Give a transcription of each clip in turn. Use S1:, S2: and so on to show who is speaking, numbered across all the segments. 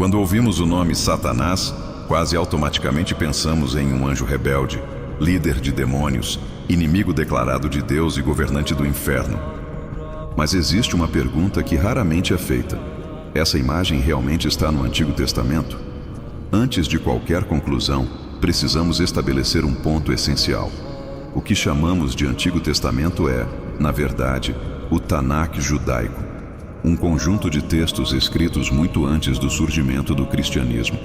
S1: Quando ouvimos o nome Satanás, quase automaticamente pensamos em um anjo rebelde, líder de demônios, inimigo declarado de Deus e governante do inferno. Mas existe uma pergunta que raramente é feita. Essa imagem realmente está no Antigo Testamento? Antes de qualquer conclusão, precisamos estabelecer um ponto essencial. O que chamamos de Antigo Testamento é, na verdade, o Tanakh judaico, um conjunto de textos escritos muito antes do surgimento do cristianismo.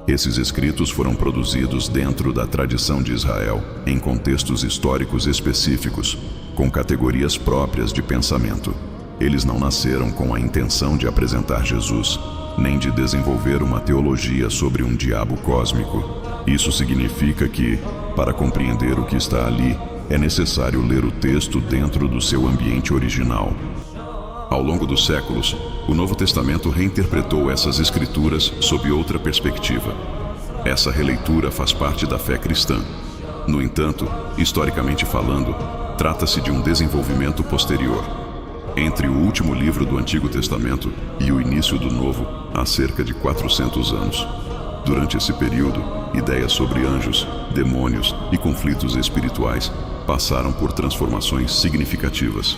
S1: Esses escritos foram produzidos dentro da tradição de Israel, em contextos históricos específicos, com categorias próprias de pensamento. Eles não nasceram com a intenção de apresentar Jesus, nem de desenvolver uma teologia sobre um diabo cósmico. Isso significa que, para compreender o que está ali, é necessário ler o texto dentro do seu ambiente original. Ao longo dos séculos, o Novo Testamento reinterpretou essas escrituras sob outra perspectiva. Essa releitura faz parte da fé cristã. No entanto, historicamente falando, trata-se de um desenvolvimento posterior. Entre o último livro do Antigo Testamento e o início do Novo, há cerca de 400 anos. Durante esse período, ideias sobre anjos, demônios e conflitos espirituais passaram por transformações significativas.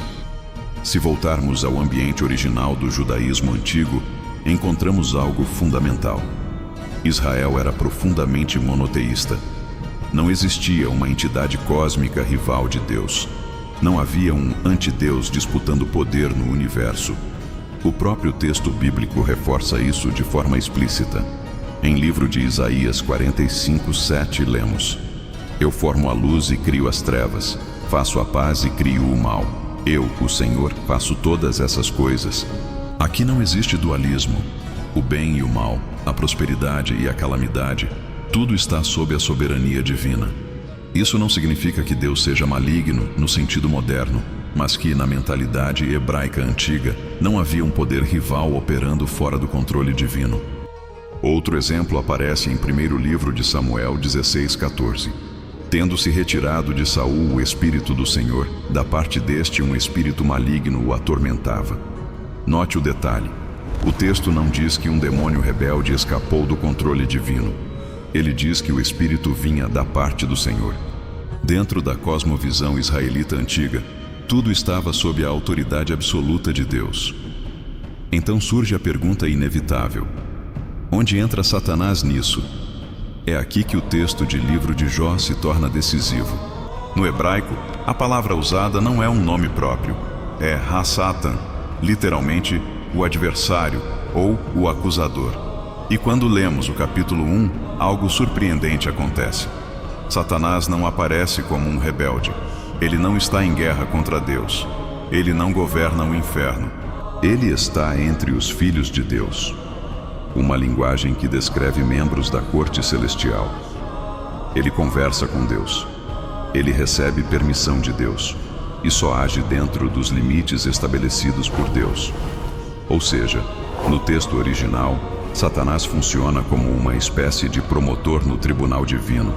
S1: Se voltarmos ao ambiente original do judaísmo antigo, encontramos algo fundamental. Israel era profundamente monoteísta. Não existia uma entidade cósmica rival de Deus. Não havia um antideus disputando poder no universo. O próprio texto bíblico reforça isso de forma explícita. Em livro de Isaías 45:7 lemos: Eu formo a luz e crio as trevas, faço a paz e crio o mal. Eu, o Senhor, faço todas essas coisas. Aqui não existe dualismo. O bem e o mal, a prosperidade e a calamidade, tudo está sob a soberania divina. Isso não significa que Deus seja maligno no sentido moderno, mas que, na mentalidade hebraica antiga, não havia um poder rival operando fora do controle divino. Outro exemplo aparece em 1º livro de Samuel 16:14. Tendo-se retirado de Saul o Espírito do Senhor, da parte deste um espírito maligno o atormentava. Note o detalhe. O texto não diz que um demônio rebelde escapou do controle divino. Ele diz que o espírito vinha da parte do Senhor. Dentro da cosmovisão israelita antiga, tudo estava sob a autoridade absoluta de Deus. Então surge a pergunta inevitável: onde entra Satanás nisso? É aqui que o texto de livro de Jó se torna decisivo. No hebraico, a palavra usada não é um nome próprio. É Ha-Satan, literalmente, o adversário ou o acusador. E quando lemos o capítulo 1, algo surpreendente acontece. Satanás não aparece como um rebelde. Ele não está em guerra contra Deus. Ele não governa o inferno. Ele está entre os filhos de Deus. Uma linguagem que descreve membros da corte celestial. Ele conversa com Deus. Ele recebe permissão de Deus e só age dentro dos limites estabelecidos por Deus. Ou seja, no texto original, Satanás funciona como uma espécie de promotor no tribunal divino,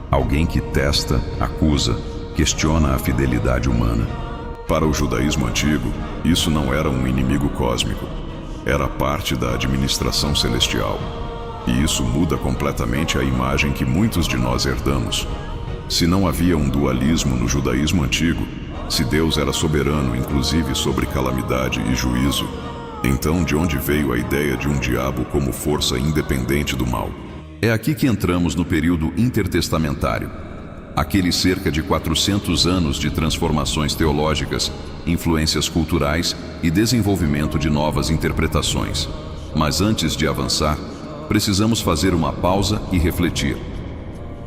S1: alguém que testa, acusa, questiona a fidelidade humana. Para o judaísmo antigo, isso não era um inimigo cósmico. Era parte da administração celestial. E isso muda completamente a imagem que muitos de nós herdamos. Se não havia um dualismo no judaísmo antigo, se Deus era soberano inclusive sobre calamidade e juízo, então de onde veio a ideia de um diabo como força independente do mal? É aqui que entramos no período intertestamentário. Aqueles cerca de 400 anos de transformações teológicas, influências culturais e desenvolvimento de novas interpretações. Mas antes de avançar, precisamos fazer uma pausa e refletir.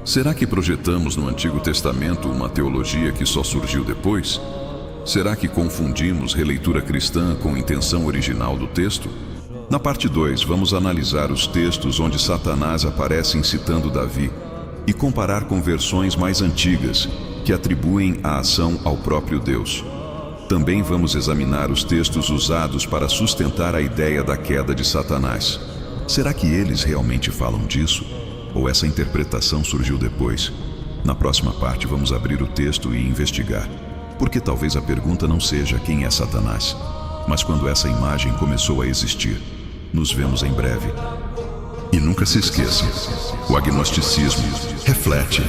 S1: Será que projetamos no Antigo Testamento uma teologia que só surgiu depois? Será que confundimos releitura cristã com intenção original do texto? Na parte 2, vamos analisar os textos onde Satanás aparece incitando Davi e comparar com versões mais antigas que atribuem a ação ao próprio Deus. Também vamos examinar os textos usados para sustentar a ideia da queda de Satanás. Será que eles realmente falam disso? Ou essa interpretação surgiu depois? Na próxima parte vamos abrir o texto e investigar. Porque talvez a pergunta não seja quem é Satanás, mas quando essa imagem começou a existir. Nos vemos em breve. E nunca se esqueça, o agnosticismo reflete